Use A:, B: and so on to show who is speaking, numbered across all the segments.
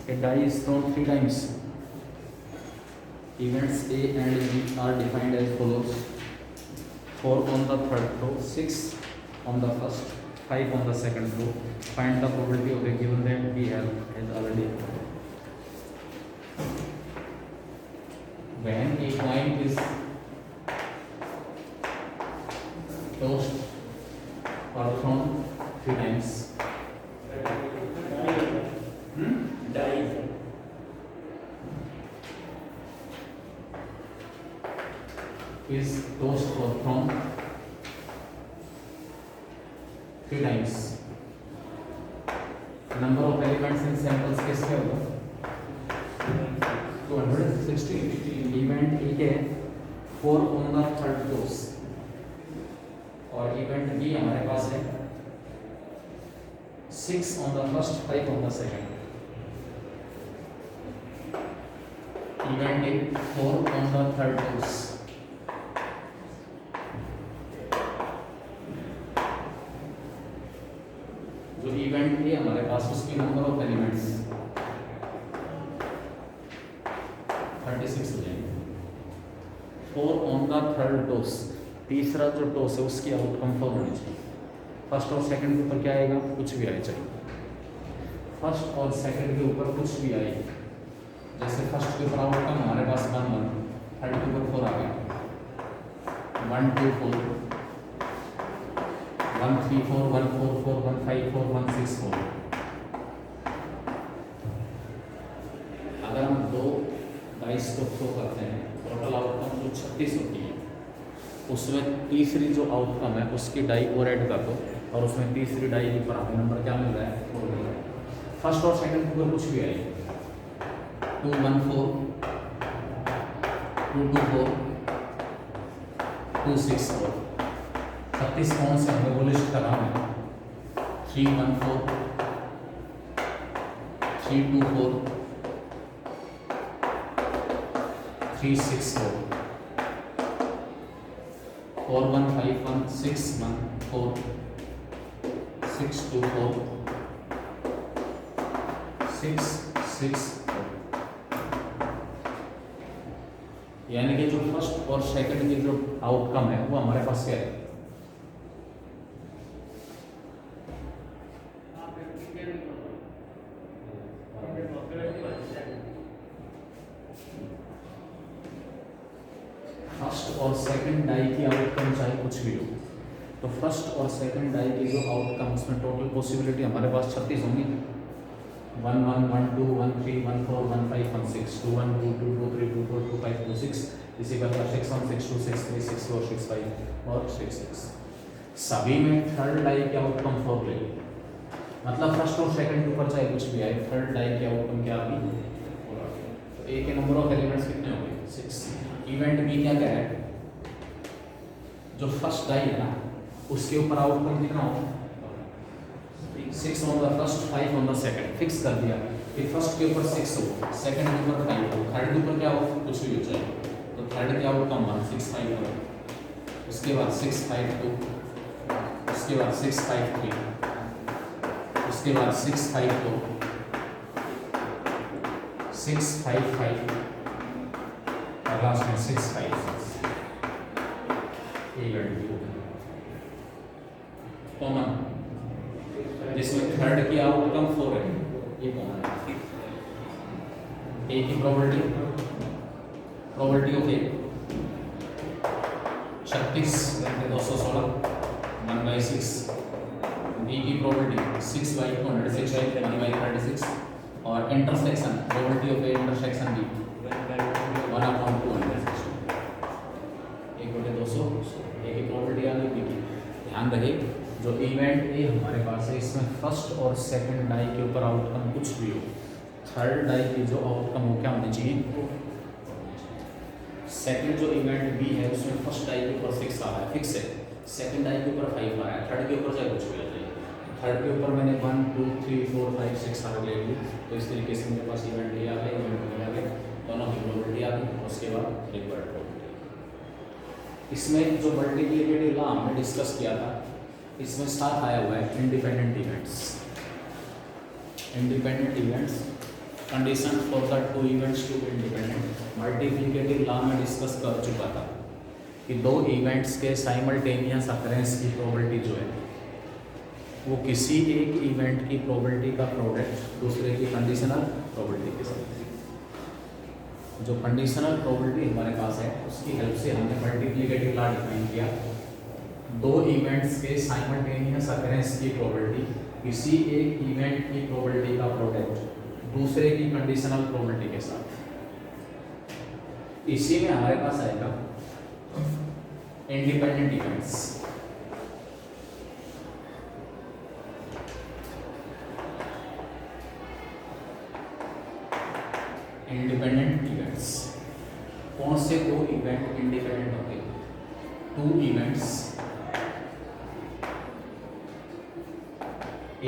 A: A die is thrown 3 times. Events A and B are defined as follows: 4 on the third row, 6 on the first, 5 on the second row. Find the probability of the given that we have as already. When a coin is tossed or thrown 3 times, is tossed or thrown 3 times. Number of elements in samples किसके होगा? 260. Event A के 4 on the third toss और event B हमारे पास है 6 on the first, 5 on the second. Event A 4 on the third toss. जो event है हमारे पास उसकी नंबर ऑफ एलिमेंट्स 36 हो जाएंगे. 4 ऑन द थर्ड टॉस, तीसरा जो टॉस है उसकी आउटकम 4 होनी चाहिए. फर्स्ट और सेकंड के ऊपर क्या आएगा? कुछ भी आए चाहिए. फर्स्ट और सेकंड के ऊपर कुछ भी आए. जैसे फर्स्ट के ऊपर आउटकम हमारे पास 1 1, थर्ड के ऊपर 4 आ गया 1 2 4 1 3 4 1 4 4 1 5 4 1 6 4. अगर हम 2 डाइस को थ्रो करते हैं, टोटल आउटकम जो 36 होती है, उसमें तीसरी जो आउटकम है उसकी डाई और ऐड कर दो और उसमें तीसरी डाई के ऊपर हमें नंबर क्या मिल रहा है? 4 मिल रहा है. फर्स्ट और सेकंड के ऊपर कुछ भी आए 2 1 4 2 2 4 2 6 4. 36 कौन से हमें वो लिस्ट करना है? 3 1 4 3 2 4 3 6 4 4 1 5 1 6 1 4 6 2 4 6 6 4. यानी कि जो फर्स्ट और सेकंड की जो आउटकम है वो हमारे पास क्या है? फर्स्ट और सेकंड डाई की आउटकम चाहे कुछ भी हो, तो फर्स्ट और सेकंड डाई की जो आउटकम उसमें टोटल पॉसिबिलिटी हमारे पास 36 होंगी. 1 1 1 2 1 3 1 4 1 5 1 6 2 1 2 2 2 3 2 4 2 5 2 6. इसी प्रकार 6 1 6 2 6 3 6 4 6 5 और 6 6. सभी में थर्ड डाई की आउटकम 4 ले, मतलब फर्स्ट और सेकंड के ऊपर चाहे कुछ भी आए, थर्ड डाई की आउटकम क्या आ गई? 4 आ गई. तो ए के नंबर ऑफ एलिमेंट्स कितने हो गए? 6. इवेंट बी क्या कह रहा है? जो फर्स्ट डाई है ना उसके ऊपर आउटकम कितना हो? 6 on the first 5 on the second. Fix कर दिया कि फर्स्ट के ऊपर 6 हो, सेकंड के ऊपर 5 हो, थर्ड के ऊपर क्या हो? कुछ भी हो जाए. तो थर्ड की आउटकम 1 6 5 हो, उसके बाद 6 5 2, उसके बाद 6 5 3, उसके बाद 6 5 2 6 5 5 और लास्ट में 6 5 6. कॉमन जिसमें थर्ड की आउटकम 4 है, ये कॉमन है. ए की प्रोबेबिलिटी ऑफ ए 36 216 1/6. बी की प्रोबेबिलिटी 6/206 1/36 और intersection probability of A intersection B 1/260. 1/200 A की प्रोबेबिलिटी आ गई. बी की ध्यान रहे जो इवेंट ए हमारे पास है इसमें फर्स्ट और सेकंड डाई के ऊपर आउटकम कुछ भी हो, थर्ड डाई की जो आउटकम हो क्या होनी चाहिए? सेकंड जो इवेंट बी है उसमें फर्स्ट डाई के ऊपर 6 आ रहा है, फिक्स है. सेकंड डाई के ऊपर 5 आया, थर्ड के ऊपर चाहे कुछ भी आ जाए. थर्ड के ऊपर मैंने 1 2 3 4 5 6 सारे ले ली. तो इस तरीके से मेरे पास इवेंट ए आ गया, इवेंट बी आ गया, दोनों की प्रोबेबिलिटी आ गई. उसके बाद रिक्वायर्ड प्रोबेबिलिटी. इसमें जो मल्टीप्लिकेटिव लॉ हमने डिस्कस किया था, इसमें साथ आया हुआ है independent events. Independent events condition for the two events to be independent. Multiplicative law में डिस्कस कर चुका था कि दो इवेंट्स के साइमल्टेनियस अकरेंस की प्रोबेबिलिटी जो है वो किसी एक इवेंट की प्रोबेबिलिटी का प्रोडक्ट दूसरे की कंडीशनल प्रोबेबिलिटी के साथ। जो कंडीशनल प्रोबेबिलिटी हमारे पास है उसकी हेल्प से हमने मल्टीप्लिकेटिव लॉ डिफाइन किया। दो इवेंट्स के साइमल्टेनियस अकरेंस की प्रोबेबिलिटी किसी एक इवेंट की प्रोबेबिलिटी का प्रोडक्ट दूसरे की कंडीशनल प्रोबेबिलिटी के साथ। इसी में हमारे पास आएगा इंडिपेंडेंट इवेंट्स। इंडिपेंडेंट इवेंट्स कौन से दो इवेंट इंडिपेंडेंट होते हैं? Two events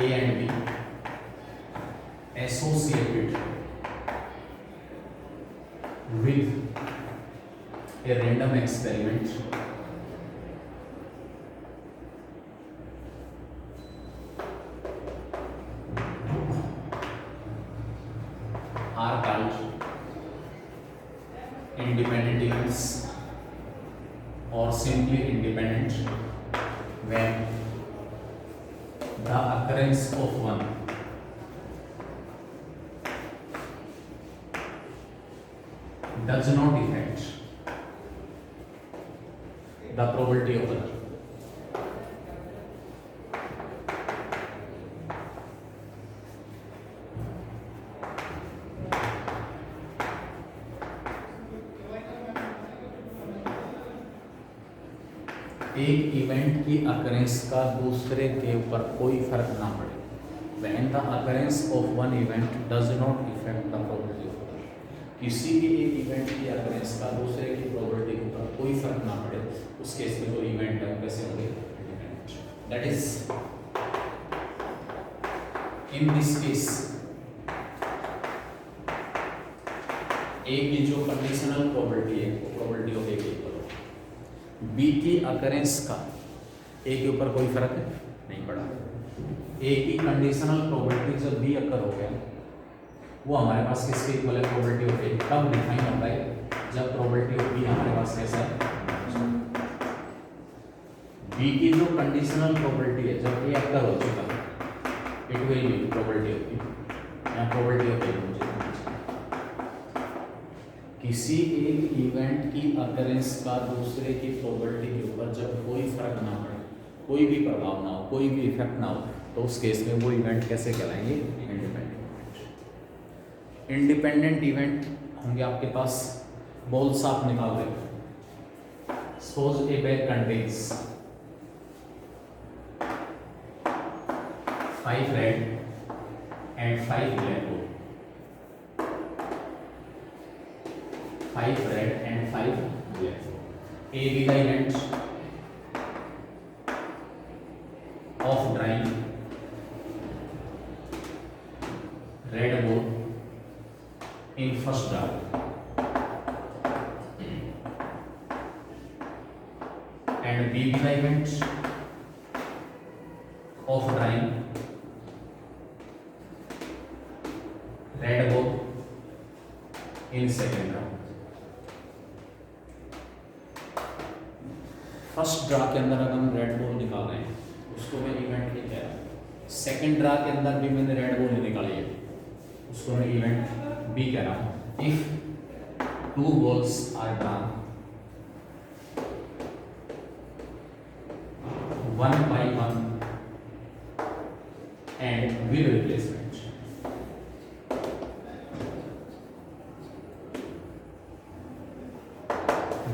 A: A and B associated with a random experiment are called independent events or simply independent when the occurrence of one does not affect the probability of other। एक event की occurrence का दूसरे के ऊपर कोई फर्क ना पड़े। When the occurrence of one event does not affect the probability of other। किसी भी एक इवेंट की अकरेंस का दूसरे की प्रोबेबिलिटी के ऊपर कोई फर्क ना पड़े उस केस में जो इवेंट है कैसे होंगे independent. That is in this case A की जो कंडीशनल प्रोबेबिलिटी है वो प्रोबेबिलिटी ऑफ ए के ऊपर बी की अकरेंस का ए के ऊपर कोई फर्क नहीं पड़ा। ए की कंडीशनल प्रोबेबिलिटी जब बी अकर हो गया वो हमारे पास किसके इक्वल है? प्रोबेबिलिटी ऑफ ए। कब डिफाइन होता है? जब प्रोबेबिलिटी ऑफ बी हमारे पास कैसा है? बी की जो कंडीशनल प्रोबेबिलिटी है जब ए अकर हो चुका है it will be probability of B या प्रोबेबिलिटी ऑफ ए। किसी एक इवेंट की अकरेंस का दूसरे की प्रोबेबिलिटी के ऊपर जब कोई फर्क ना पड़े, कोई भी प्रभाव ना हो, कोई भी इफेक्ट ना हो, तो उस केस में वो इवेंट कैसे कहलाएंगे? इंडिपेंडेंट। इंडिपेंडेंट इवेंट होंगे आपके पास। बॉल्स आप निकाल रहे हो। Suppose A bag contains 5 red and 5 black ball. 5 red and 5 black। A be the event of drying red ball in first draft and B be the event of drying red ball in second draft। First draw के अंदर अगर हम red ball निकाल रहे हैं उसको मैं event नहीं कह रहा। सेकंड ड्रा के अंदर भी मैंने रेड बॉल निकाली है उसको मैं इवेंट बी कह रहा हूँ। If 2 balls are drawn 1 by 1 and with replacement,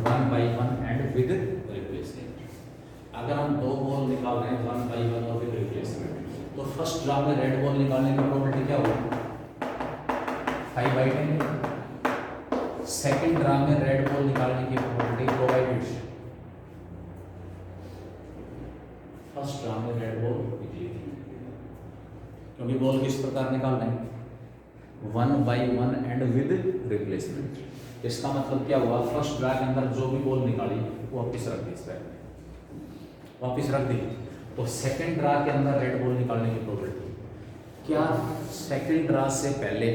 A: 1 by 1 and with replacement. अगर हम 2 बॉल निकाल रहे हैं 1 by 1 और विद रिप्लेसमेंट तो फर्स्ट ड्रा में रेड बॉल निकालने का प्रोबेबिलिटी क्या होगा? 5 by 10। सेकंड ड्रा में रेड बॉल निकालने की प्रोबेबिलिटी प्रोवाइडेड फर्स्ट ड्रा में रेड बॉल निकली थी क्योंकि बॉल किस प्रकार निकाल रहे हैं? 1 by 1 एंड विद रिप्लेसमेंट। इसका मतलब क्या हुआ? फर्स्ट ड्रा के अंदर जो भी बॉल निकाली वो वापस रख दी इस बैग में, वापस रख दी। तो सेकंड ड्रा के अंदर रेड बॉल निकालने की प्रोबेबिलिटी क्या सेकंड ड्रा से पहले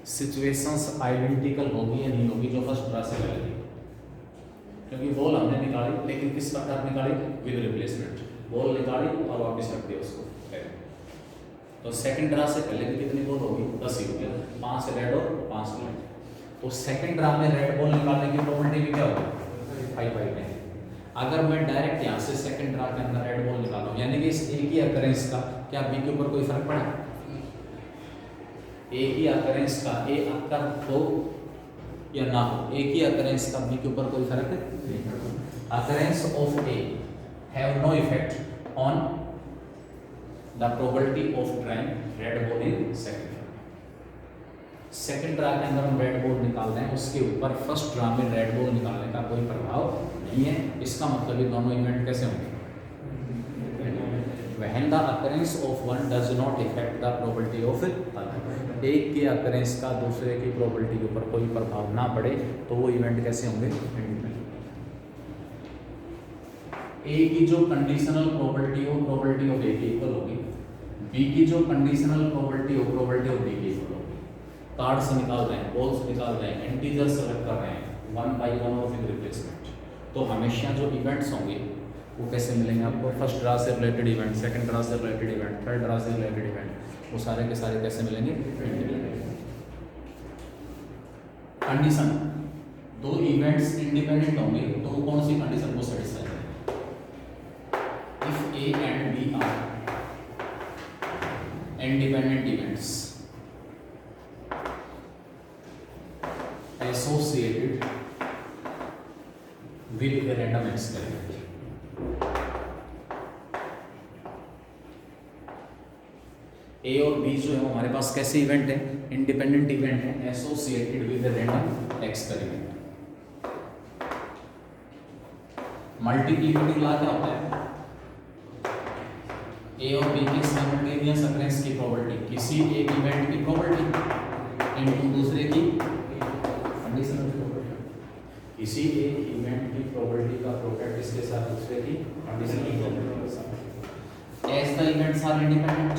A: सिचुएशंस आइडेंटिकल होगी या नहीं होगी जो फर्स्ट ड्रा से पहले थी, क्योंकि बॉल हमने निकाली लेकिन किस प्रकार निकाली, विद रिप्लेसमेंट। बॉल निकाली और वापस रख दिया उसको। तो सेकंड ड्रा से पहले भी कितनी बॉल होगी, 10 ही होगी, 5 रेड और 5 ब्लैक। तो सेकंड ड्रा में रेड बॉल निकालने की प्रोबेबिलिटी भी क्या होगी, 5/10। अगर मैं डायरेक्ट यहाँ से सेकंड ड्रा के अंदर रेड बॉल निकालूं, यानी कि इस एक ही अकरेंस का क्या बी के ऊपर कोई फर्क पड़ा, एक ही अकरेंस का ए अक्कर हो या ना हो, एक ही अकरेंस का बी के ऊपर कोई फर्क नहीं। Occurrence of A have no effect on the probability of drawing red ball in second draw के अंदर हम रेड बॉल निकाल रहे हैं, उसके ऊपर फर्स्ट ड्रा में रेड बॉल निकालने का कोई प्रभाव नहीं है। इसका मतलब ये दोनों इवेंट कैसे होंगे, when the occurrence of one does not affect the probability of other, एक के occurrence का दूसरे की probability के ऊपर कोई प्रभाव ना पड़े तो वो इवेंट कैसे होंगे, ए की जो कंडीशनल प्रोबेबिलिटी हो प्रोबेबिलिटी ऑफ ए के इक्वल होगी, बी की जो कंडीशनल प्रोबेबिलिटी हो प्रोबेबिलिटी ऑफ बी के इक्वल होगी। कार्ड्स निकाल रहे हैं, बॉल्स निकाल रहे हैं, इंटीजर्स सेलेक्ट कर रहे हैं 1 by 1 और विद रिप्लेसमेंट, तो हमेशा जो इवेंट्स होंगे वो कैसे मिलेंगे आपको, फर्स्ट ड्रा से रिलेटेड इवेंट, सेकंड ड्रा से रिलेटेड इवेंट, थर्ड ड्रा से रिलेटेड इवेंट, वो सारे के सारे कैसे मिलेंगे, कंडीशन। दो इवेंट्स इंडिपेंडेंट होंगे तो कौन सी कंडीशन को सेटिस्फाई करेंगे, if A and B are independent events associated with a random experiment. A और बी जो है हमारे पास कैसे इवेंट है, इंडिपेंडेंट इवेंट है associated with a random experiment. Multiplicative law क्या होता है, ए और बी की साइमल्टेनियस अकरेंस की प्रोबेबिलिटी, किसी एक इवेंट की प्रोबेबिलिटी इनटू दूसरे की कंडीशनल प्रोबेबिलिटी, किसी एक इवेंट की प्रोबेबिलिटी का प्रोडक्ट इसके साथ दूसरे की कंडीशनल प्रोबेबिलिटी के साथ। As the events are independent,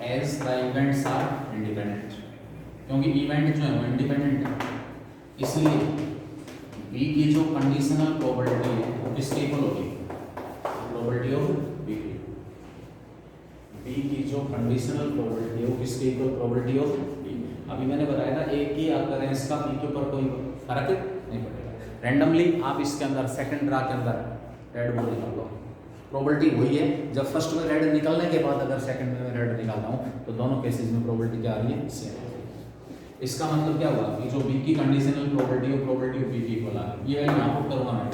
A: as the events are independent, क्योंकि इवेंट जो है वो इंडिपेंडेंट है, इसलिए बी की जो कंडीशनल प्रोबेबिलिटी है वो किसके इक्वल होगी, प्रोबेबिलिटी ऑफ बी की। बी की जो कंडीशनल प्रोबेबिलिटी है वो किसके इक्वल, प्रोबेबिलिटी ऑफ बी। अभी मैंने बताया था एक ही अकरेंस का बी के ऊपर कोई फर्क नहीं पड़ेगा। रैंडमली आप इसके अंदर सेकंड ड्रा के अंदर रेड बॉल निकाल लो, प्रोबेबिलिटी वही है, जब फर्स्ट में रेड निकलने के बाद अगर सेकंड में रेड निकालता हूँ तो दोनों केसेस में प्रोबेबिलिटी क्या आ रही है, सेम। इसका मतलब क्या हुआ कि जो बी की कंडीशनल प्रोबेबिलिटी और प्रोबेबिलिटी ऑफ बी की इक्वल आ रही है, ये वैल्यू यहाँ पुट करूँगा मैं,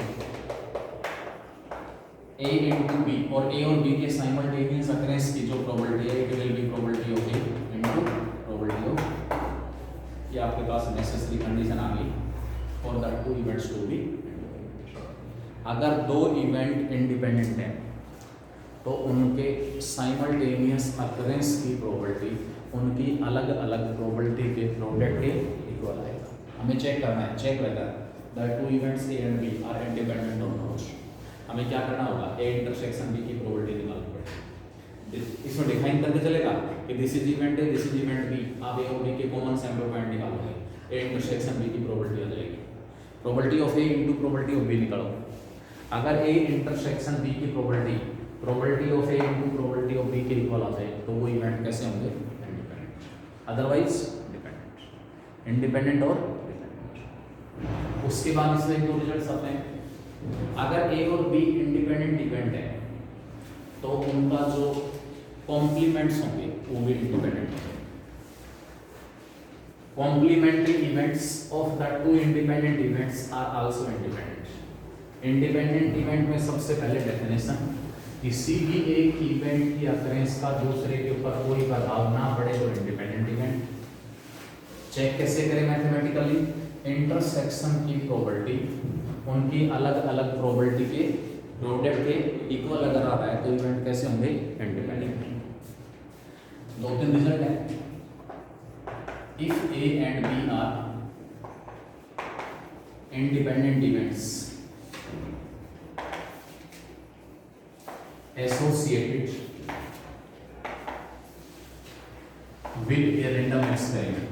A: ए इंटू बी, और ए और बी के साइमल्टेनियस अकरेंस की जो प्रोबेबिलिटी है it will be probability of A into probability of, ये आपके पास नेसेसरी कंडीशन आ गई for the two events to be. अगर दो इवेंट इंडिपेंडेंट हैं तो उनके साइमल्टेनियस अकरेंस की प्रोबेबिलिटी उनकी अलग अलग प्रोबेबिलिटी के प्रोडक्ट के इक्वल आएगा। हमें चेक करना है, check whether the two events A and B are independent और नॉट। हमें क्या करना होगा, ए इंटरसेक्शन बी की प्रोबेबिलिटी निकालनी पड़ेगी। इसमें डिफाइन करके चलेगा कि this is event A, this is event B, आप ए और बी के कॉमन सैंपल पॉइंट निकालोगे, ए इंटरसेक्शन बी की प्रोबेबिलिटी आ जाएगी, probability of A into probability of B निकालो। अगर ए इंटरसेक्शन बी की probability of A into probability of B के इक्वल आ जाए तो वो इवेंट कैसे होंगे, इंडिपेंडेंट, अदरवाइज डिपेंडेंट, इंडिपेंडेंट और डिपेंडेंट। उसके बाद इसमें दो रिजल्ट्स आते हैं। अगर ए और बी इंडिपेंडेंट इवेंट है तो उनका जो कॉम्प्लीमेंट्स होंगे वो भी इंडिपेंडेंट होंगे। Complementary events of the two independent events are also independent. Independent event में सबसे पहले डेफिनेशन, किसी भी एक इवेंट की अकरेंस का दूसरे के ऊपर कोई प्रभाव ना पड़े तो इंडिपेंडेंट इवेंट। चेक कैसे करें मैथमेटिकली, इंटरसेक्शन की प्रोबेबिलिटी उनकी अलग अलग प्रोबेबिलिटी के प्रोडक्ट के इक्वल अगर आ रहा है तो इवेंट कैसे होंगे, इंडिपेंडेंट। दो तीन रिजल्ट है, if A and B are independent events associated with a random experiment.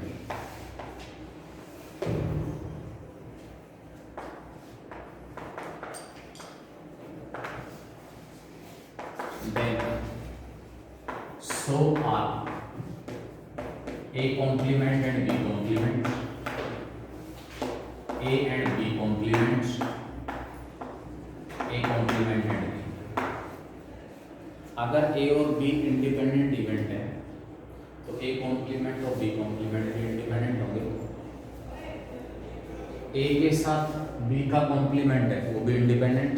A: Then so are A complement and B complement, A and B complements, A complement and B. अगर A और B independent event है तो A complement और B complement independent होंगे। A के साथ B का complement है वो भी इंडिपेंडेंट,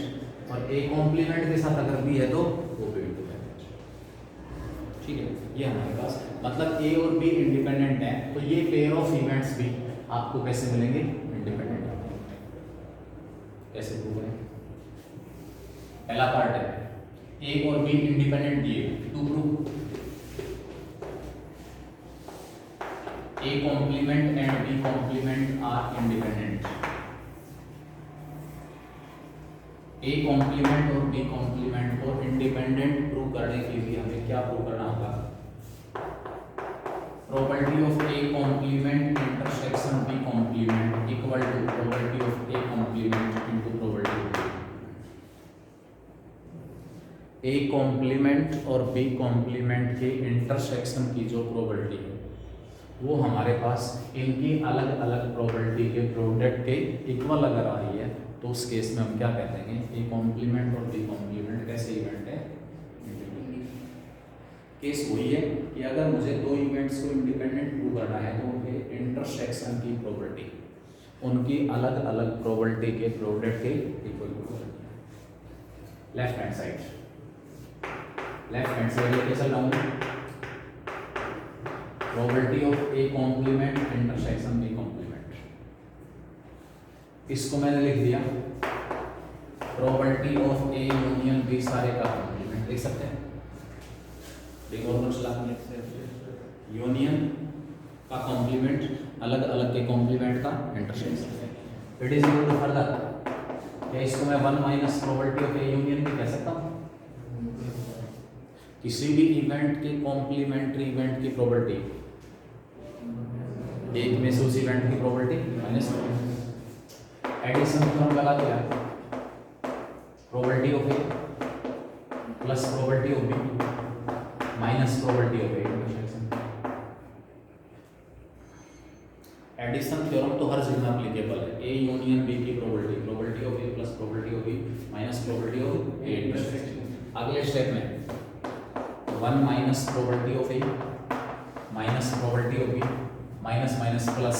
A: और A कॉम्प्लीमेंट के साथ अगर B है तो वो भी इंडिपेंडेंट। ठीक है, ये हमारे पास मतलब A और B इंडिपेंडेंट है, तो ये पेयर ऑफ इवेंट्स भी आपको कैसे मिलेंगे? इंडिपेंडेंट। कैसे प्रूव करें? पहला पार्ट है A और B इंडिपेंडेंट दिए, to prove A complement and B complement are independent. A complement और B complement को इंडिपेंडेंट प्रूव करने के लिए हमें क्या प्रूव करना होगा? Probability of A complement intersection B complement equal to probability of A complement into probability of B. A complement और B complement के इंटरसेक्शन की जो प्रोबेबिलिटी है वो हमारे पास इनकी अलग अलग प्रोबेबिलिटी के प्रोडक्ट के इक्वल अगर आ रही है तो उस केस में हम क्या कहते हैं? ए कॉम्प्लीमेंट और बी कॉम्प्लीमेंट कैसे इवेंट है? केस वही है कि अगर मुझे दो इवेंट्स को इंडिपेंडेंट प्रूव करना है तो उनके इंटरसेक्शन की प्रोबेबिलिटी उनकी अलग अलग प्रोबेबिलिटी के प्रोडक्ट के इक्वल होगी। लेफ्ट हैंड साइड लेके चल रहा हूँ। Probability of A complement intersection B complement, इसको मैंने लिख दिया probability of A union B सारे का कॉम्प्लीमेंट। लिख सकते हैं, देखो और चला यूनियन का कॉम्प्लीमेंट अलग अलग के कॉम्प्लीमेंट का intersection. It is equal to further क्या इसको मैं 1 minus probability of A union भी कह सकता हूँ? किसी भी इवेंट के कॉम्प्लीमेंट्री इवेंट की प्रोबेबिलिटी एक में से उस इवेंट की प्रोबेबिलिटी माइनस एडिशन थ्योरम लगा दिया, probability of A plus probability of B minus probability of A intersection. Addition theorem तो हर जगह एप्लीकेबल है। ए यूनियन बी की probability, probability of A plus probability of B minus probability of A intersection. अगले step में 1 minus probability of A minus probability of B minus minus plus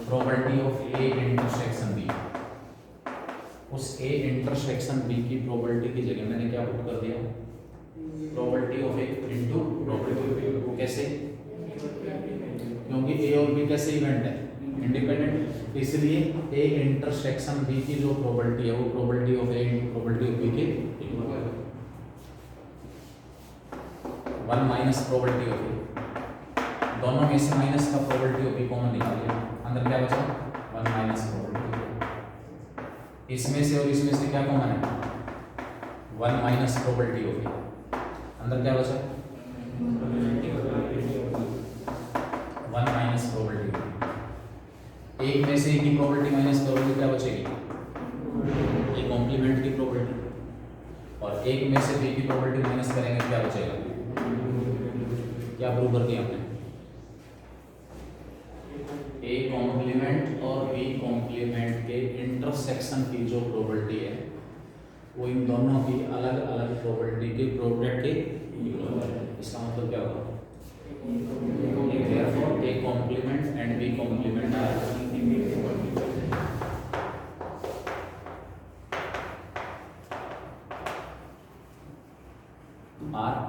A: probability of A intersection B. उस A intersection B की probability की जगह मैंने क्या put कर दिया? Probability of A into probability of A. कैसे? क्योंकि ए और बी कैसे इवेंट है? इंडिपेंडेंट, इसलिए ए इंटरसेक्शन बी की जो प्रोबेबिलिटी है वो probability of A into probability of B के इक्वल है। 1 माइनस प्रोबेबिलिटी ऑफ ए, दोनों में से माइनस का प्रोबेबिलिटी ऑफ बी कॉमन निकाल लिया, अंदर क्या बचा? 1 माइनस प्रोबेबिलिटी। इसमें से और इसमें से क्या कॉमन है? 1 माइनस प्रोबेबिलिटी ऑफ बी, अंदर क्या बचा? 1 माइनस प्रोबेबिलिटी। एक में से एक की प्रोबेबिलिटी माइनस करोगे क्या बचेगी? ए कॉम्प्लीमेंट की प्रोबेबिलिटी, और एक में से बी की प्रोबेबिलिटी माइनस करेंगे क्या बचेगा? क्या प्रूव कर दिया हमने? ए कॉम्प्लीमेंट और बी कॉम्प्लीमेंट के इंटरसेक्शन की जो प्रोबेबिलिटी है वो इन दोनों की अलग अलग प्रोबेबिलिटी के प्रोडक्ट के इक्वल है। इसका मतलब क्या होगा? Therefore, A complement and B complement are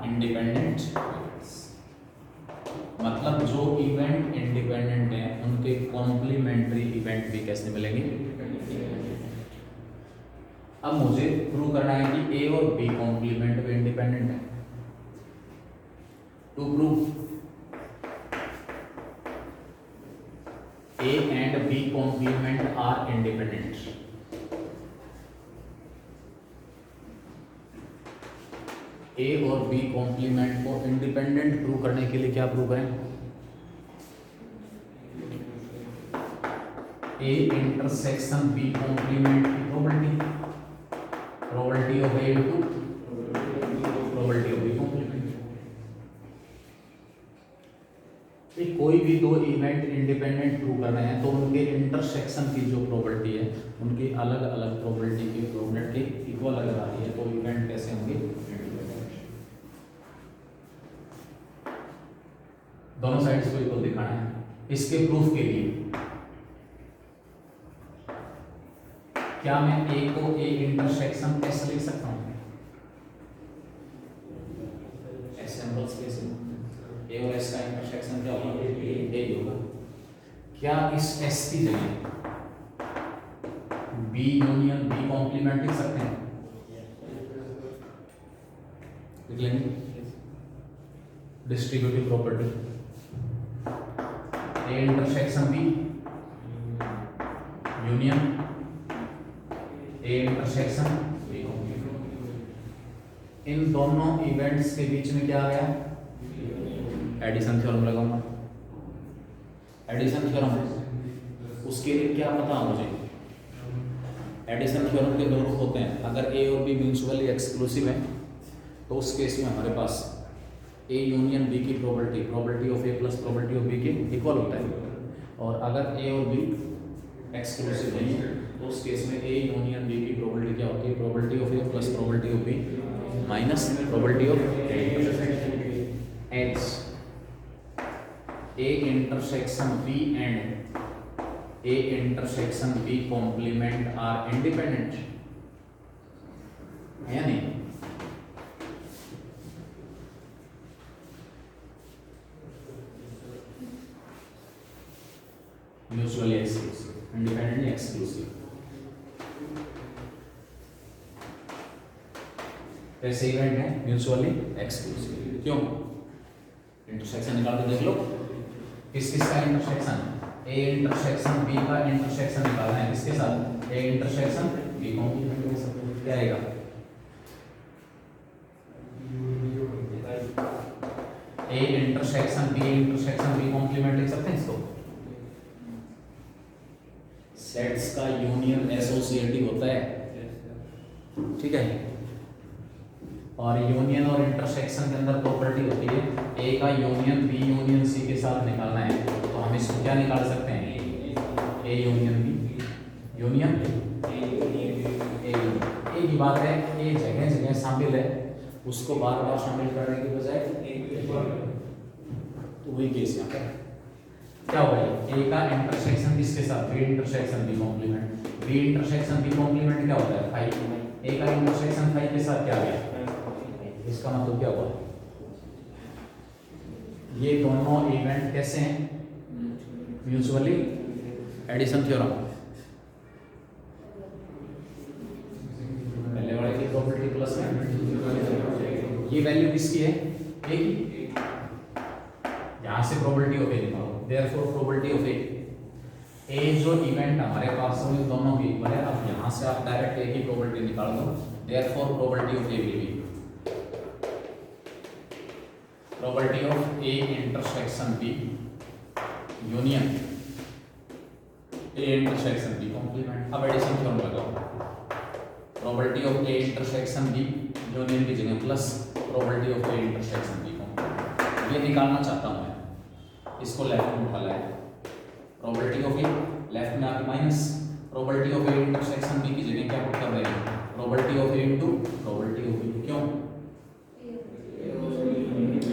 A: independent events। मतलब जो इवेंट इंडिपेंडेंट है उनके कॉम्प्लीमेंट्री इवेंट भी कैसे मिलेंगे? अब मुझे प्रूव करना है कि ए और बी कॉम्प्लीमेंट भी इंडिपेंडेंट है। To prove A and B complement are independent, A और B complement को इंडिपेंडेंट प्रूव करने के लिए क्या प्रूव करें? ए इंटरसेक्शन बी कॉम्प्लीमेंट की probability of A into probability of B complement. कोई भी दो इवेंट इंडिपेंडेंट प्रूव कर रहे हैं तो उनके इंटरसेक्शन की जो प्रोबेबिलिटी है उनकी अलग अलग प्रोबेबिलिटी की प्रोबेबिलिटी इक्वल अगर आ रही है तो इवेंट कैसे होंगे, दोनों साइड्स को इक्वल दिखाना है। इसके प्रूफ के लिए क्या मैं ए को ए इंटरसेक्शन एस लिख सकता हूँ? एस सिंबल्स कैसे, ए और एस का इंटरसेक्शन क्या होगा, ए होगा। क्या इस एस की जगह बी यूनियन बी कॉम्प्लीमेंट लिख सकते हैं? लिख लेंगे। Distributive property A intersection B union A intersection B complement. इन दोनों इवेंट्स के बीच में क्या आ गया, एडिशन थ्योरम लगाऊंगा। एडिशन थ्योरम उसके लिए क्या पता मुझे, एडिशन थ्योरम के दो रूप होते हैं। अगर ए और बी म्यूचुअली एक्सक्लूसिव है तो उस केस में हमारे पास ए यूनियन बी की probability of A plus probability of B के इक्वल होता है। और अगर ए और बी एक्सक्लूसिव नहीं है तो उस केस में ए यूनियन बी की प्रोबेबिलिटी क्या होती है, probability of A plus probability of B minus probability of H. A intersection B and A intersection B complement are independent है या नहीं? Mutually exclusive, independently exclusive. ऐसे इवेंट है म्यूचुअली एक्सक्लूसिव। क्यों? इंटरसेक्शन निकाल के देख लो, किस किस का इंटरसेक्शन, ए इंटरसेक्शन बी का इंटरसेक्शन निकालना है किसके साथ, ए इंटरसेक्शन बी कॉम्प्लीमेंट के साथ। क्या आएगा, ए इंटरसेक्शन बी कॉम्प्लीमेंट लिख सकते हैं इसको। सेट्स का यूनियन एसोसिएटिव होता है, ठीक है। और यूनियन और इंटरसेक्शन के अंदर प्रॉपर्टी होती है ए का यूनियन बी यूनियन सी के साथ निकालना है तो हम इसको क्या निकाल सकते हैं, A union B union A की बात है, ए जगह जगह शामिल है, उसको बार बार शामिल करने की बजाय तो वही केस यहाँ पर क्या होगा, ए का इंटरसेक्शन किसके साथ, B intersection B complement. B intersection B complement क्या होता है, फाइव। ए का इंटरसेक्शन फाइव के साथ क्या आ गया, इसका मतलब क्या हुआ, ये दोनों इवेंट कैसे हैं, म्यूचुअली एडिशन थ्योरम। पहले वाले की प्रॉपर्टी प्लस में ये वैल्यू किसकी है, ए की। यहां से प्रोबेबिलिटी ऑफ ए निकालो, देयरफॉर प्रोबेबिलिटी ऑफ ए जो इवेंट हमारे पास है दोनों की इक्वल है। अब यहां से आप डायरेक्ट ए की प्रोबेबिलिटी निकाल दो, therefore probability of A will be probability of A intersection B union A intersection B complement. अब एडिशन थ्योरम लगाओ, probability of A intersection B union की जगह plus probability of A intersection B complement. ये निकालना चाहता हूं मैं, इसको लेफ्ट में उठा लाए, प्रोबेबिलिटी ऑफ ए लेफ्ट में आके minus probability of A intersection B की जगह क्या पुट कर रहे हैं, probability of A into probability of B. क्यों,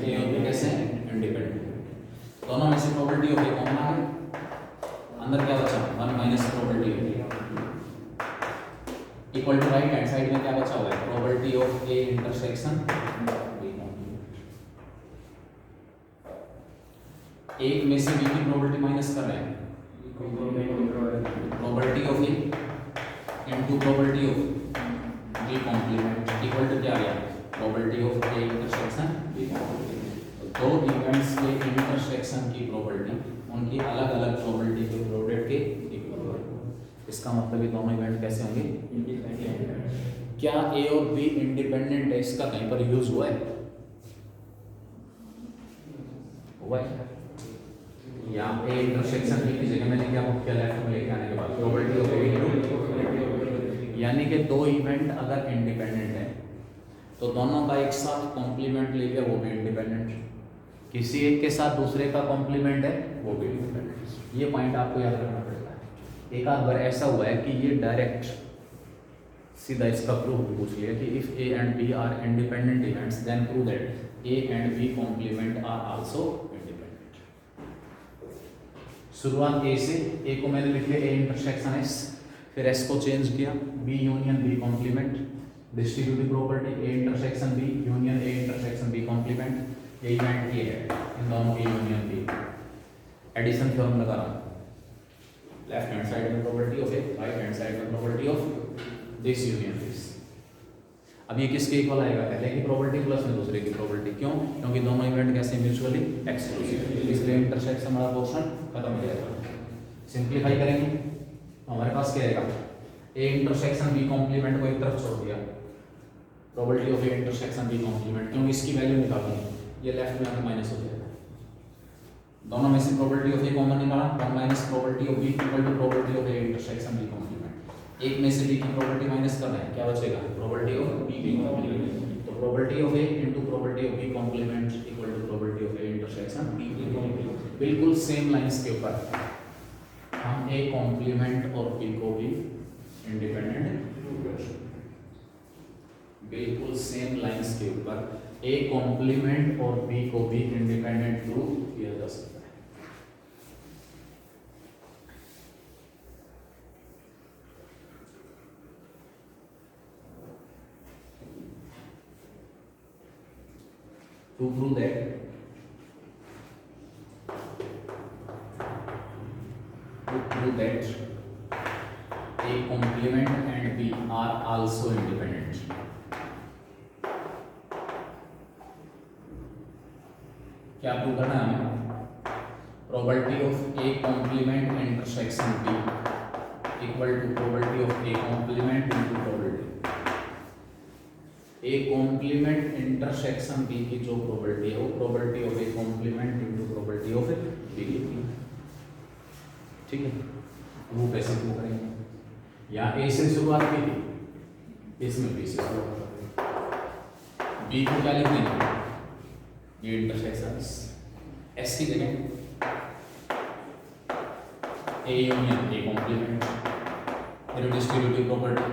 A: ए और बी कैसे इंडिपेंडेंट, दोनों में से प्रोबेबिलिटी ऑफ ए कॉमन आ गई, अंदर क्या बचा, 1 minus probability equal to right hand side में क्या बचा हुआ है, प्रोबेबिलिटी ऑफ ए इंटरसेक्शन एक में से बी की प्रोबेबिलिटी माइनस कर रहे हैं, probability of A into probability of B complement equal to क्या आ गया, probability of A intersection B complement. दो इवेंट्स के इंटरसेक्शन की प्रोबेबिलिटी उनकी अलग अलग प्रोबेबिलिटी के प्रोडक्ट के इक्वल। इसका मतलब ये दोनों इवेंट कैसे होंगे, इंडिपेंडेंट। क्या ए और बी इंडिपेंडेंट है, इसका कहीं पर यूज हुआ है, हुआ है? या ए इंटरसेक्शन बी की जगह मैंने क्या किया, लेफ्ट में लेके आने के बाद प्रोबेबिलिटी ऑफ ए, यानी कि दो इवेंट अगर इंडिपेंडेंट है तो दोनों का एक साथ कॉम्प्लीमेंट ले लिया वो भी इंडिपेंडेंट, किसी एक के साथ दूसरे का कॉम्प्लीमेंट है वो भी इंडिपेंडेंट। ये पॉइंट आपको याद रखना पड़ेगा। एक आध बार ऐसा हुआ है कि ये डायरेक्ट सीधा इसका प्रूफ पूछ लिया कि if A and B are independent events then prove that A and B complement are also independent. शुरुआत ए से, ए को मैंने लिख लिया ए इंटरसेक्शन एस, फिर एस को चेंज किया B union B complement, distributive property A intersection B union A intersection B complement, ये इवेंट ये है इन दोनों A union B. Addition theorem लगा रहा हूँ, लेफ्ट हैंड साइड में property of A, right hand side में property of this union this. अब ये किसके इक्वल आएगा, पहले की प्रॉपर्टी प्लस में दूसरे की प्रॉपर्टी, क्यों, क्योंकि दोनों इवेंट कैसे म्यूचुअली एक्सक्लूसिव, इसलिए इंटरसेक्शन वाला पोर्शन खत्म हो जाएगा। सिंप्लीफाई करेंगे तो हमारे पास क्या आएगा, ए इंटरसेक्शन बी कॉम्प्लीमेंट को एक तरफ छोड़ दिया, property of A intersection B complement, क्योंकि इसकी वैल्यू निकालनी, ये लेफ्ट में आकर माइनस हो जाएगा। दोनों में से प्रॉपर्टी ऑफ ए कॉमन निकाला, 1 minus property of B equal to property of A intersection B complement. एक में से बी की प्रॉपर्टी माइनस करना है, क्या बचेगा, प्रॉपर्टी ऑफ बी की कॉम्प्लीमेंट। तो property of A into property of B complement equal to property of A intersection B complement. बिल्कुल सेम लाइंस के ऊपर हम ए कॉम्प्लीमेंट और बी को भी इंडिपेंडेंट, बिल्कुल सेम लाइंस के ऊपर ए कॉम्प्लीमेंट और बी को भी इंडिपेंडेंट प्रूव किया जा सकता है। To prove that A complement and B are also independent. क्या प्रूव करना है हमें, probability of A complement intersection B equal to probability of A complement into probability A complement intersection B की जो प्रोबेबिलिटी है वो probability of A complement into probability of B की, ठीक है। वो कैसे प्रूव करेंगे, या ए से शुरुआत की थी, इसमें बी से शुरुआत करेंगे, बी को क्या लिख देंगे, ये इंटरसेक्शन एस की जगह ए यूनियन ए कॉम्प्लीमेंट, फिर distributive property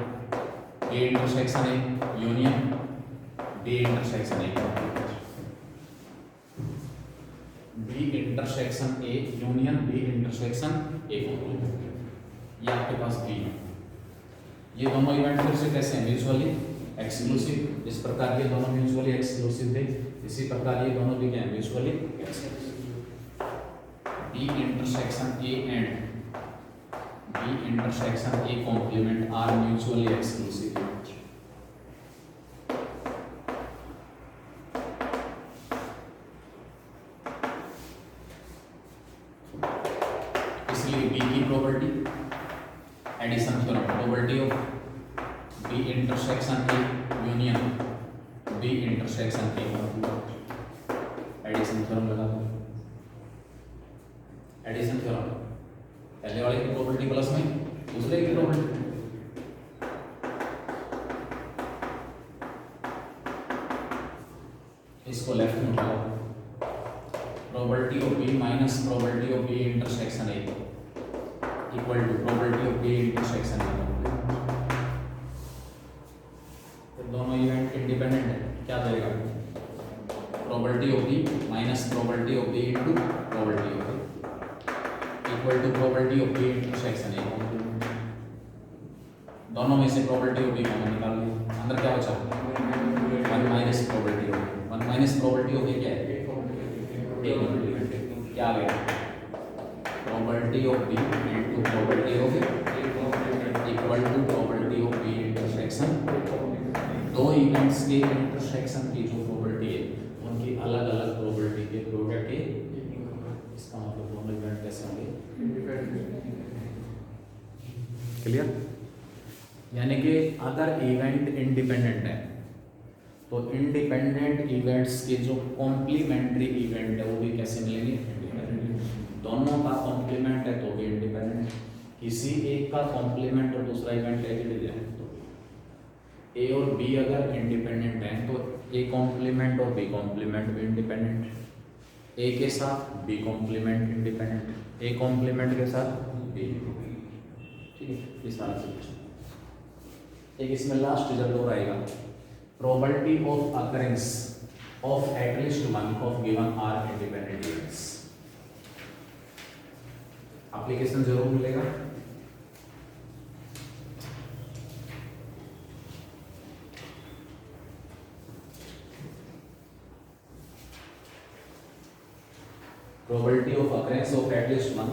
A: A intersection A union B intersection A complement, B intersection A union B intersection A complement, ये आपके पास बी है। ये दोनों इवेंट फिर से कैसे हैं, म्यूचुअली एक्सक्लूसिव। इस प्रकार ये दोनों म्यूचुअली एक्सक्लूसिव थे, इसी प्रकार ये दोनों भी क्या है, mutually exclusive. B intersection A and B intersection A complement are mutually exclusive. इसलिए बी की property addition theorem, property of B intersection A union B intersection A, addition theorem लगा दो। एडिशन थ्योरम पहले वाले की प्रॉपर्टी प्लस में दूसरे की प्रॉपर्टी, इसको लेफ्ट में उठाओ, probability of B minus probability of B intersection A equal to probability of B intersection A. तो दोनों इवेंट इंडिपेंडेंट है, क्या देगा, probability of B minus probability of B into probability of B equal to probability of B intersection A. दोनों में से probability of B common निकाल ली, अंदर क्या बचा, 1 minus probability of B, 1 minus probability of B क्या है, ए कॉम्प्लीमेंट, क्या आ गया, probability of B into probability of A equal to probability of B intersection. दो इवेंट्स के इंटरसेक्शन की जो प्रोबेबिलिटी है उनकी अलग अलग प्रोबेबिलिटी के प्रोडक्ट के, इसका मतलब दोनों इवेंट कैसे होंगे, क्लियर। यानी कि अगर इवेंट इंडिपेंडेंट है तो इंडिपेंडेंट इवेंट्स के जो कॉम्प्लीमेंट्री इवेंट है वो भी कैसे मिलेंगे, दोनों का कॉम्प्लीमेंट है तो भी इंडिपेंडेंट, किसी एक का कॉम्प्लीमेंट और दूसरा इवेंट एग्जिट है तो ए और बी अगर इंडिपेंडेंट हैं तो ए कॉम्प्लीमेंट और बी कॉम्प्लीमेंट भी इंडिपेंडेंट, ए के साथ B complement independent, A complement के साथ बी, ठीक है। ये सारा सोल्यूशन। एक इसमें लास्ट रिजल्ट और आएगा, probability of occurrence of at least one of given are independent events. Application जरूर मिलेगा। Probability of occurrence of at least one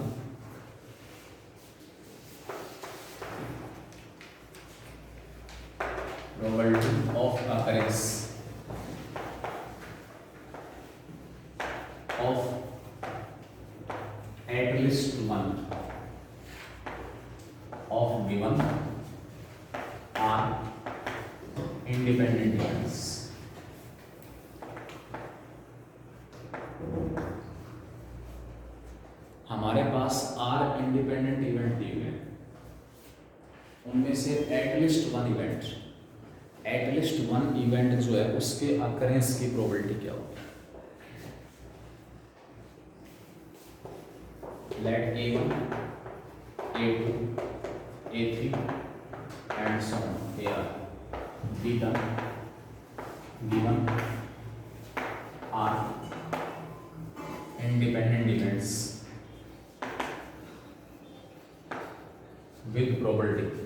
A: probability of occurrence of at least one of given are independent events। हमारे पास are independent event दिए हुए हैं, उनमें से at least one event जो है उसके अकरेंस की प्रोबेबिलिटी क्या होगी। Let A1, A2, A3 and so on they are be done given are independent events with probability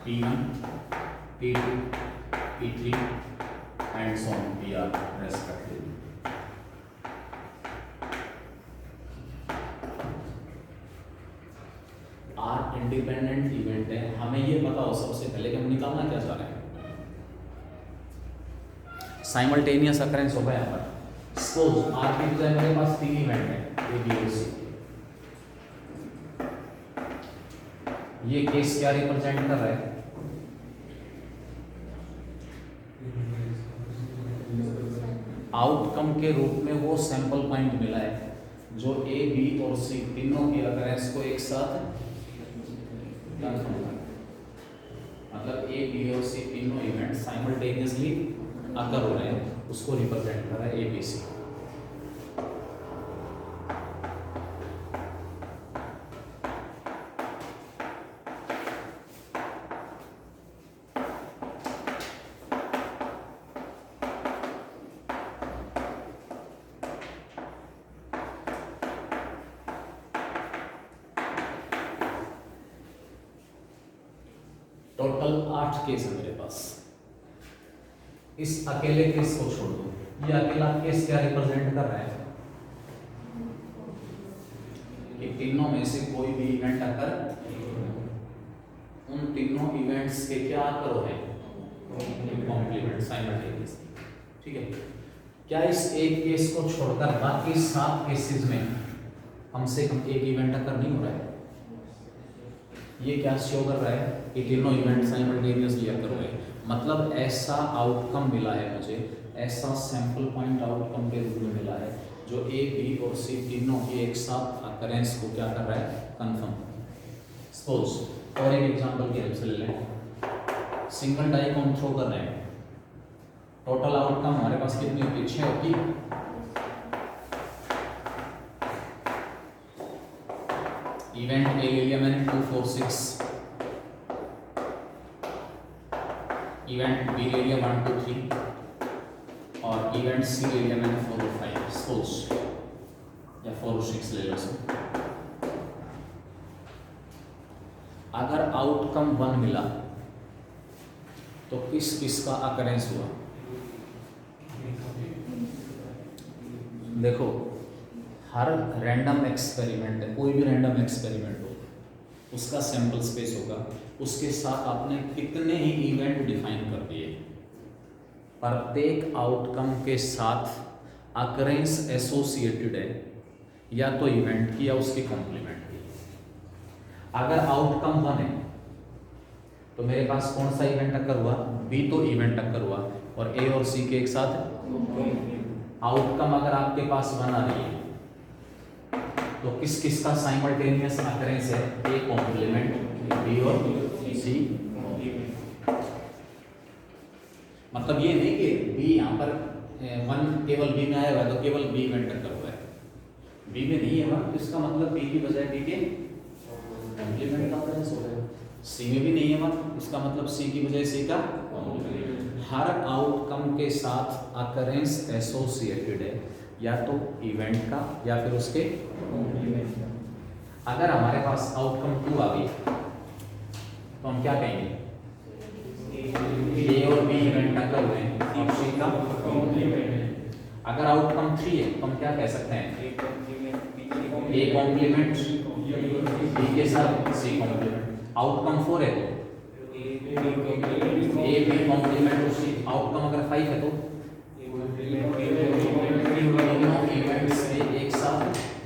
A: P1, P2, P3 and so on PR respectively। Are independent event है, हमें ये पता हो सबसे पहले कि हम निकालना क्या चाह रहे हैं। साइमल्टेनियस अकरेंस होगा यहाँ पर। सपोज आर की बजाय मेरे पास 3 इवेंट है ए बी और सी। ये केस क्या रिप्रेजेंट कर रहा है? आउटकम के रूप में वो सैंपल पॉइंट मिला है जो ए बी और सी तीनों की अकरेंस को एक साथ मतलब ए बी और सी तीनों इवेंट साइमल्टेनियसली अकर हो रहे हैं, उसको रिप्रेजेंट कर रहा है A B C. Total 8 case है मेरे पास। इस अकेले केस को छोड़ दो, ये अकेला केस क्या रिप्रेजेंट कर रहा है कि तीनों में से कोई भी इवेंट अकर, उन तीनों इवेंट्स के क्या अकर हो रहे हैं कॉम्प्लीमेंट साइमल्टेनियस, ठीक है। क्या इस एक केस को छोड़कर बाकी 7 केसेस में कम से कम एक इवेंट अकर नहीं हो रहा है? ये क्या शो कर रहा है कि तीनों इवेंट साइमल्टेनियसली अकर हुए, मतलब ऐसा आउटकम मिला है मुझे, ऐसा सैंपल पॉइंट आउटकम के रूप में मिला है जो ए बी और सी तीनों की एक साथ अकरेंस को क्या कर रहा है कंफर्म। सपोज और एक एग्जांपल की हेल्प से ले लें, सिंगल डाई को हम थ्रो कर रहे हैं, टोटल आउटकम हमारे पास कितनी होती है? 6 होती है। इवेंट ए ले लिया मैंने 2 4 6, इवेंट बी ले लिया 1 2 3 और इवेंट सी ले लिया मैंने 4 और 5 सपोज, या 4 और 6 ले लो। अगर आउटकम 1 मिला तो किस किस का अकरेंस हुआ? देखो हर रैंडम एक्सपेरिमेंट है, कोई भी रैंडम एक्सपेरिमेंट हो उसका सैंपल स्पेस होगा, उसके साथ आपने कितने ही इवेंट डिफाइन कर दिए, प्रत्येक आउटकम के साथ अकरेंस एसोसिएटेड है या तो इवेंट की या उसके कॉम्प्लीमेंट की। अगर आउटकम 1 है तो मेरे पास कौन सा इवेंट अकर हुआ? बी तो इवेंट अकर हुआ और ए और सी के एक साथ आउटकम अगर आपके पास 1 आ रही है तो किस किस का साइमल्टेनियस अकरेंस है? ए कॉम्प्लीमेंट, बी और सी। मतलब ये नहीं कि बी यहाँ पर 1 केवल बी में आया हुआ है तो केवल बी इवेंट अकर हुआ है, बी में नहीं है 1 तो इसका मतलब बी की बजाय बी के कॉम्प्लीमेंट का अकरेंस हो गया। सी में भी नहीं है 1 इसका मतलब सी की बजाय सी का कॉम्प्लीमेंट। हर आउटकम के साथ अकरेंस एसोसिएटेड है या तो इवेंट का या फिर उसके कॉम्प्लीमेंट का। अगर हमारे पास आउटकम 2 आ गई तो हम क्या कहेंगे? ए और बी इवेंट अकर हुए हैं और सी का कॉम्प्लीमेंट है। अगर आउटकम 3 है तो हम क्या कह सकते हैं? ए कॉम्प्लीमेंट बी के साथ सी कॉम्प्लीमेंट। आउटकम 4 है तो ए बी कॉम्प्लीमेंट और सी। आउटकम अगर 5 है तो दोनों इवेंट्स के एक साथ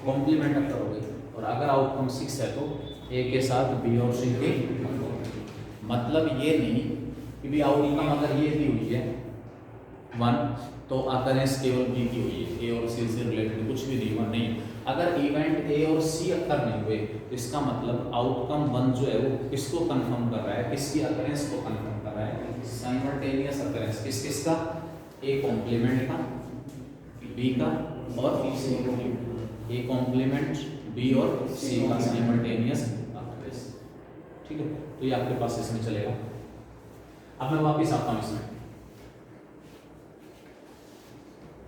A: कॉम्प्लीमेंट अकर हो गई। और अगर आउटकम 6 है तो ए के साथ बी और सी के। मतलब ये नहीं कि भी आउटकम अगर ये दी हुई है 1 तो अकरेंस केवल बी की हुई है, ए और सी से रिलेटेड कुछ भी नहीं हुआ। नहीं, अगर इवेंट ए और सी अकर नहीं हुए इसका मतलब आउटकम 1 जो है वो किसको कंफर्म कर रहा है? किसकी अकरेंस को कंफर्म कर रहा है? Simultaneous occurrence. किस किस का? ए कॉम्प्लीमेंट का, बी का और सी का। ए कॉम्प्लीमेंट बी और सी का साइमल्टेनियस अकरेंस। ठीक है, तो ये आपके पास इसमें चलेगा। अब मैं वापस आता हूं इसमें।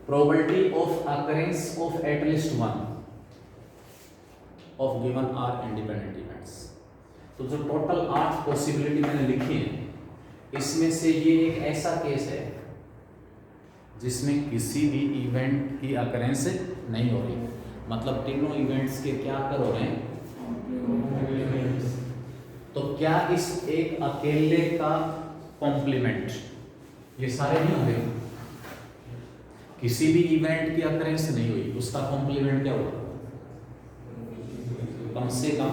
A: probability of occurrence of at least one of given r independent events। तो जो टोटल 8 पॉसिबिलिटी मैंने लिखी है इसमें से ये एक ऐसा केस है जिसमें किसी भी इवेंट की अकरेंस नहीं हो रही। मतलब तीनों इवेंट्स के क्या कर हो रहे हैं? तो क्या इस एक अकेले का कॉम्प्लीमेंट ये सारे नहीं होंगे? किसी भी इवेंट की अकरेंस नहीं हुई उसका कॉम्प्लीमेंट क्या हुआ? कम से कम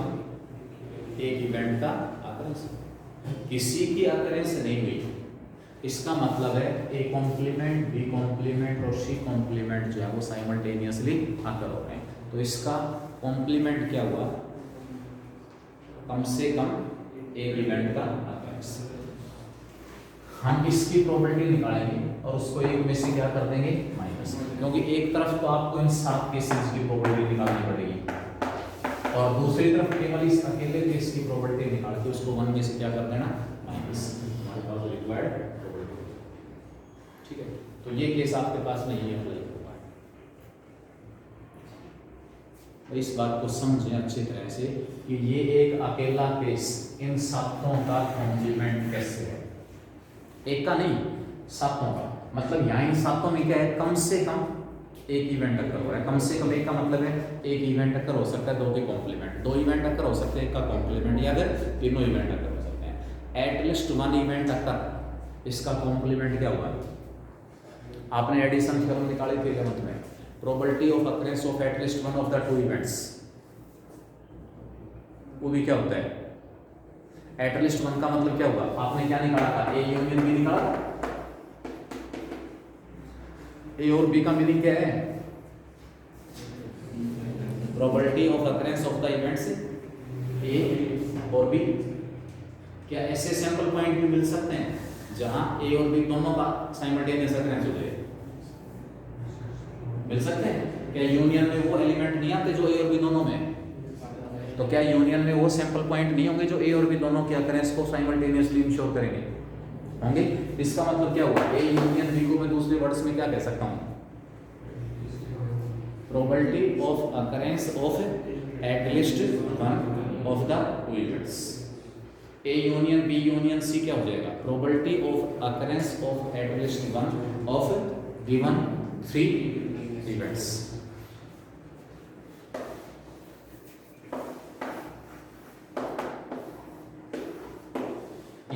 A: एक इवेंट का अकरेंस। किसी की अकरेंस नहीं हुई इसका मतलब है ए कॉम्प्लीमेंट, बी कॉम्प्लीमेंट और सी कॉम्प्लीमेंट जो है वो साइमल्टेनियसली अकर हो रहे हैं। तो इसका कॉम्प्लीमेंट क्या हुआ? कम से कम एक इवेंट का अकरेंस। हम इसकी प्रोबेबिलिटी निकालेंगे और उसको एक में से क्या कर देंगे? माइनस। क्योंकि एक तरफ तो आपको इन 7 केसेस की प्रोबेबिलिटी निकालनी पड़ेगी और दूसरी तरफ केवल इस अकेले केस की प्रोबेबिलिटी निकाल के उसको 1 में से क्या कर देना? माइनस। हमारे पास रिक्वायर्ड प्रोबेबिलिटी। ठीक है, तो ये केस आपके पास नहीं है अप्लाई होगा। तो इस बात को समझें अच्छी तरह से कि ये एक अकेला केस इन 7 का कॉम्प्लीमेंट कैसे है? एक का नहीं, 7 का। मतलब यहाँ इन 7 में क्या है? कम से कम एक इवेंट अकर हो रहा है। कम से कम एक का मतलब है एक इवेंट अकर हो सकता है 2 के कॉम्प्लीमेंट, 2 इवेंट अकर हो सकते हैं 1 का कॉम्प्लीमेंट, या फिर तीनों इवेंट अकर हो सकते हैं। एटलीस्ट 1 इवेंट अकर, इसका कॉम्प्लीमेंट क्या हुआ? आपने एडिशन थ्योरम निकाली थी 11th में। Probability of occurrence of at least 1 of the 2 events, वो भी क्या होता है? एटलीस्ट 1 का मतलब क्या हुआ? आपने क्या निकाला था? ए यूनियन बी निकाला था। ए और बी का मीनिंग क्या है? Probability of occurrence of the events A और बी। क्या ऐसे सैंपल पॉइंट भी मिल सकते हैं जहां ए और बी दोनों का साइमल्टेनियस अकरेंस हो जाए? मिल सकते हैं। क्या यूनियन में वो एलिमेंट नहीं आते जो ए और बी दोनों में? तो क्या यूनियन में वो सैंपल पॉइंट नहीं होंगे जो ए और बी दोनों के अकरेंस को साइमल्टेनियसली इंश्योर करेंगे? होंगे। इसका मतलब क्या हुआ? ए यूनियन बी को मैं दूसरे वर्ड्स में क्या कह सकता हूं? Probability of occurrence of at least 1 of the 2 events. A union B union C क्या हो जाएगा? Probability of occurrence of at least 1 of given 3 events.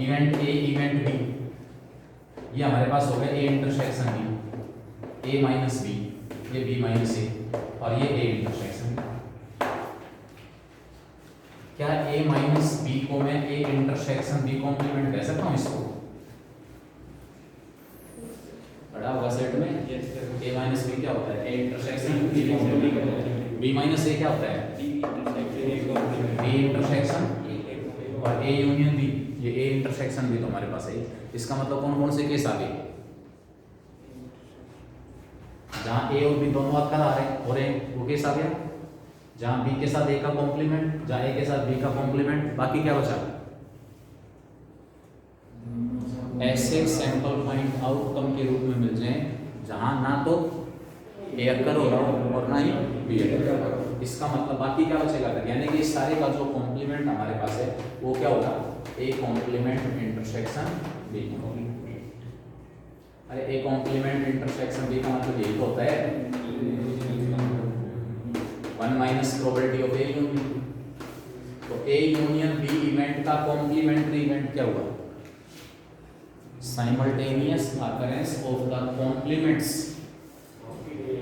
A: Event A event B, ये हमारे पास हो गया A intersection B, A minus B, ये B minus A, और ये ए इंटरसेक्शन। क्या ए माइनस बी बी को मैं ए इंटरसेक्शन बी कॉम्प्लीमेंट कह सकता हूँ इसको, पढ़ा होगा सेट में। ए माइनस बी क्या होता है, A intersection B complement, B minus A क्या होता है, बी इंटरसेक्शन और ए यूनियन बी, ये ए इंटरसेक्शन भी तो हमारे पास है। इसका मतलब कौन कौन से केस आ गए, जहाँ ए और बी दोनों अक्कल आ रहे हैं और ए वो केस आ गया, जहाँ बी के साथ ए का कॉम्प्लीमेंट, जहाँ ए के साथ बी का कॉम्प्लीमेंट, बाकी क्या बचा। ऐसे सैंपल पॉइंट आउटकम के रूप में मिल जाए जहाँ ना तो ए अक्कल हो रहा हो और ना ही बी अक्कल हो रहा हो। इसका मतलब बाकी क्या बचेगा, यानी कि इस सारे का जो कॉम्प्लीमेंट हमारे पास है वो क्या होगा, ए कॉम्प्लीमेंट इंटरसेक्शन बी। अरे ए कॉम्प्लीमेंट इंटरसेक्शन बी का मतलब यही तो होता है 1 minus probability of A union. तो ए यूनियन बी इवेंट का कॉम्प्लीमेंट्री इवेंट क्या हुआ, simultaneous occurrence of the complements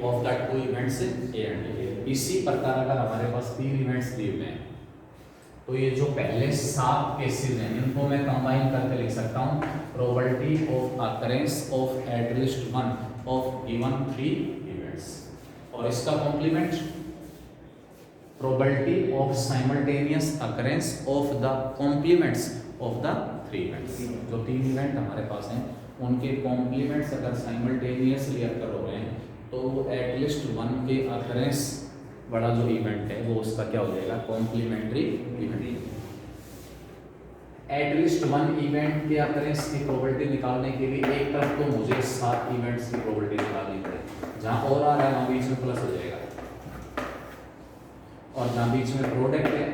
A: of the two events A and B. इसी प्रकार अगर हमारे पास 3 इवेंट्स दिए हुए हैं तो ये जो पहले 7 केसेस हैं इनको मैं कंबाइन करके लिख सकता हूँ, probability of occurrence of at least one of given 3 events, और इसका complement probability of simultaneous occurrence of the complements of the 3 events. जो 3 इवेंट हमारे पास हैं उनके कॉम्प्लीमेंट्स अगर साइमल्टेनियसली अकर हो रहे हैं तो वो एटलीस्ट 1 के अकरेंस बड़ा जो इवेंट है वो उसका क्या हो जाएगा, कॉम्प्लीमेंट्री इवेंट। एटलीस्ट 1 इवेंट के अकरेंस की प्रोबेबिलिटी निकालने के लिए एक तरफ तो मुझे 7 इवेंट्स की प्रोबेबिलिटी निकालनी पड़ेगी, जहां और आ रहा है वहां बीच में प्लस हो जाएगा, और जहां बीच में प्रोडक्ट है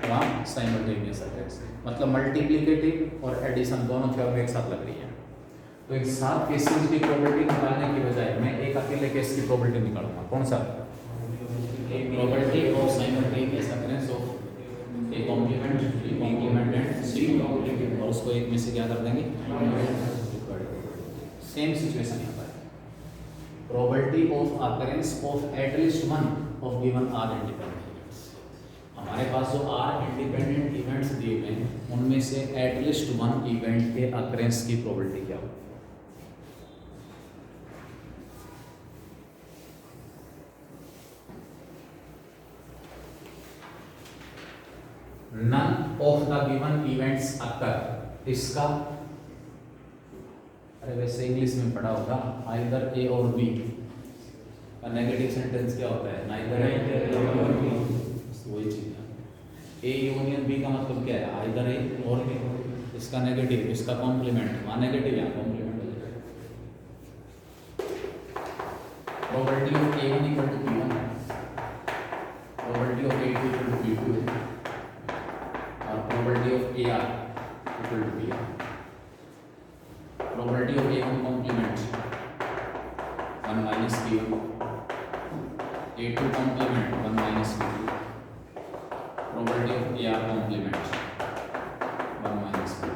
A: वहां साइमल्टेनियस अकरेंस, मतलब मल्टीप्लिकेटिव और एडिशन दोनों थ्योरम एक साथ लग रही है। तो इन 7 केसेस की प्रोबेबिलिटी निकालने की बजाय मैं एक अकेले केस की प्रोबेबिलिटी निकालूंगा, कौन सा, probability of simultaneous occurrence of A complement, B complement and C complement, और उसको एक में से क्या कर देंगे, सेम सिचुएशन यहाँ पर, probability of occurrence of at least 1 of given are independent events. हमारे पास जो आर इंडिपेंडेंट इवेंट्स दिए हुए हैं उनमें से एटलीस्ट 1 इवेंट के अकरेंस की प्रोबेबिलिटी क्या होगी। None of the given events occur, इसका अरे वैसे इंग्लिश में पढ़ा होगा, आइदर ए और बी का नेगेटिव सेंटेंस क्या होता है, नाइदर ए और बी, वही चीज है। ए यूनियन बी का मतलब क्या है, आइदर ए और बी, इसका नेगेटिव, इसका कॉम्प्लीमेंट, वहाँ नेगेटिव या कॉम्प्लीमेंट हो जाएगा। Probability of A equal to B one, probability of A equal to B two और probability of A R equal to B R. Probability of A one complement 1 minus B one, A two complement 1 minus B two, probability of A R complement 1 minus B two.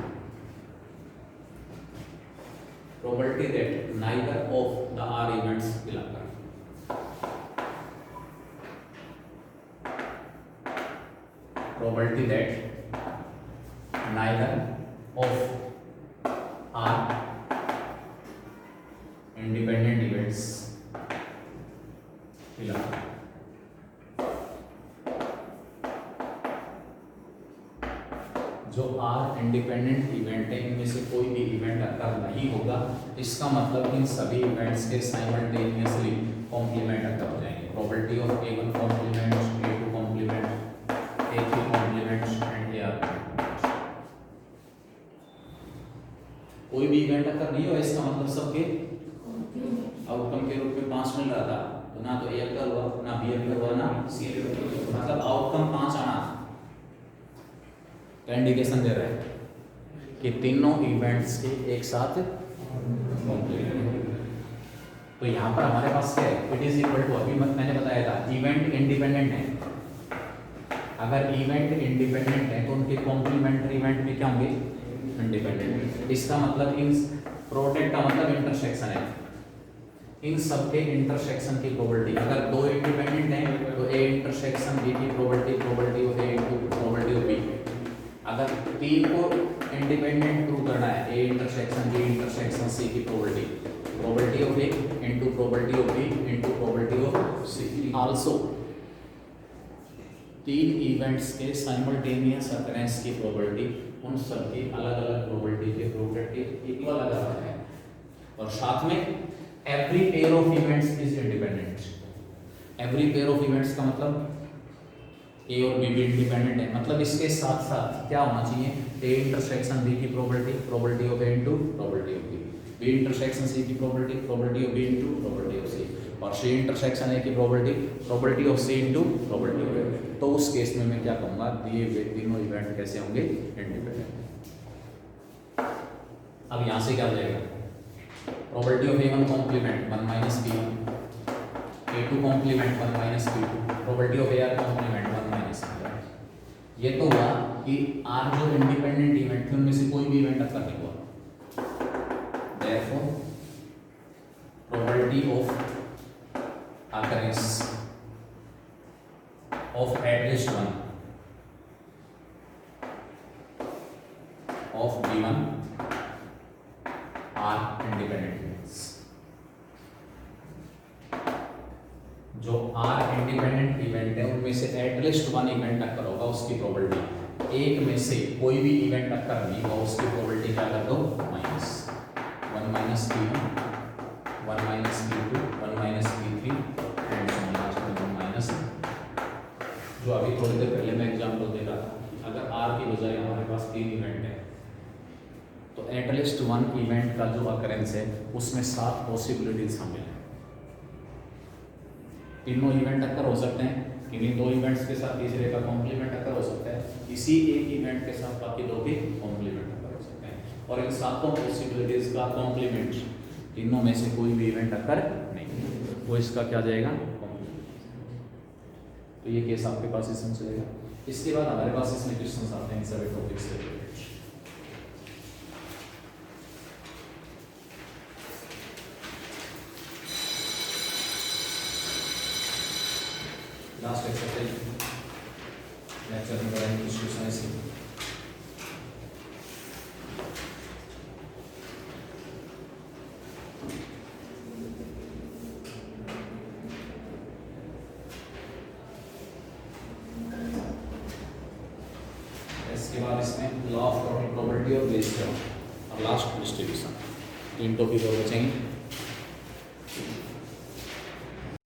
A: Probability that neither of the R events will occur. Probability that neither of R independent events will occur. जो are independent event है इनमें से कोई भी event occur नहीं होगा, इसका मतलब इन सभी इवेंट्स के साइमल्टेनियसली कॉम्प्लीमेंट अकर हो जाएंगे। Probability of A one complement, A two complement, ए3 कॉम्प्लीमेंट एंड ए आर। कोई भी इवेंट अकर नहीं हो, इसका मतलब सबके आउटकम के रूप में 5 मिल रहा था, तो ना तो ए अकर हुआ, ना बी अकर हुआ, ना सी अकर हुआ, मतलब आउटकम 5 आना का इंडिकेशन दे रहा है कि तीनों इवेंट्स के एक साथ कॉम्प्लीमेंट। तो यहाँ पर हमारे पास क्या है, इट इज इक्वल टू, अभी मैंने बताया था इवेंट इंडिपेंडेंट है, अगर इवेंट इंडिपेंडेंट है तो उनके कॉम्प्लीमेंट्री इवेंट भी क्या होंगे, इंडिपेंडेंट। इसका मतलब इन प्रोडक्ट का मतलब इंटरसेक्शन है, इन सबके इंटरसेक्शन की प्रोबेबिलिटी, अगर दो इंडिपेंडेंट हैं तो ए इंटरसेक्शन बी की probability, probability of A into probability of B. अगर P को इंडिपेंडेंट प्रूव करना है, A intersection B intersection C की probability of A into probability of B into probability of C। Also तीन events के simultaneous occurrence की probability, उन सब की अलग अलग प्रोबेबिलिटी की प्रोबेबिलिटी इक्वल अगर है, और साथ में every pair of events is independent. Every pair of events का मतलब ए और बी भी इंडिपेंडेंट है, मतलब इसके साथ साथ क्या होना चाहिए, ए इंटरसेक्शन बी की probability of A into probability of B, B intersection C की probability of B into probability of C, और सी इंटरसेक्शन ए की probability of C into probability of A. तो उस केस में मैं क्या कहूँगा, दिए हुए तीनों इवेंट कैसे होंगे, इंडिपेंडेंट। अब यहाँ से क्या हो जाएगा, probability of A1 complement 1 minus B1, A2 complement 1 minus B2, probability of AR complement 1 minus B1। ये तो हुआ कि R जो इंडिपेंडेंट इवेंट थे उनमें से कोई भी इवेंट अकर नहीं हुआ, therefore probability of occurrence of at least one of B1 are independent events। जो R इंडिपेंडेंट इवेंट है उनमें से एटलीस्ट वन इवेंट अकर होगा, उसकी प्रोबेबिलिटी, एक में से कोई भी इवेंट अकर नहीं हुआ उसकी प्रोबेबिलिटी क्या कर दो, minus 1 minus B1 1 minus B2 1 minus B3 and last में 1 माइनस। जो अभी थोड़ी देर पहले मैं एग्जांपल दे रहा था, अगर R की बजाय हमारे पास 3 इवेंट है तो एटलीस्ट वन इवेंट का जो अकरेंस है उसमें 7 पॉसिबिलिटीज शामिल है। तीनों इवेंट अकर हो सकते हैं, इन्हीं दो इवेंट्स के साथ तीसरे का कॉम्प्लीमेंट अकर हो सकता है, इसी एक इवेंट के साथ बाकी दो भी कॉम्प्लीमेंट अकर हो सकते हैं, और इन 7 पॉसिबिलिटीज का कॉम्प्लीमेंट तीनों में से कोई भी इवेंट अकर नहीं है, वो इसका क्या जाएगा, तो ये केस आपके पास इसमें चलेगा। इसके बाद हमारे पास इसमें क्वेश्चन आते हैं सभी टॉपिक्स से रिलेटेड। लास्ट एक्सरसाइज लेक्चर में करेंगे कुछ क्वेश्चन ऐसे। इसके बाद इसमें लॉ ऑफ टोटल प्रोबेबिलिटी और बेस थ्योरम और लास्ट डिस्ट्रीब्यूशन, 3 टॉपिक और बचेंगे।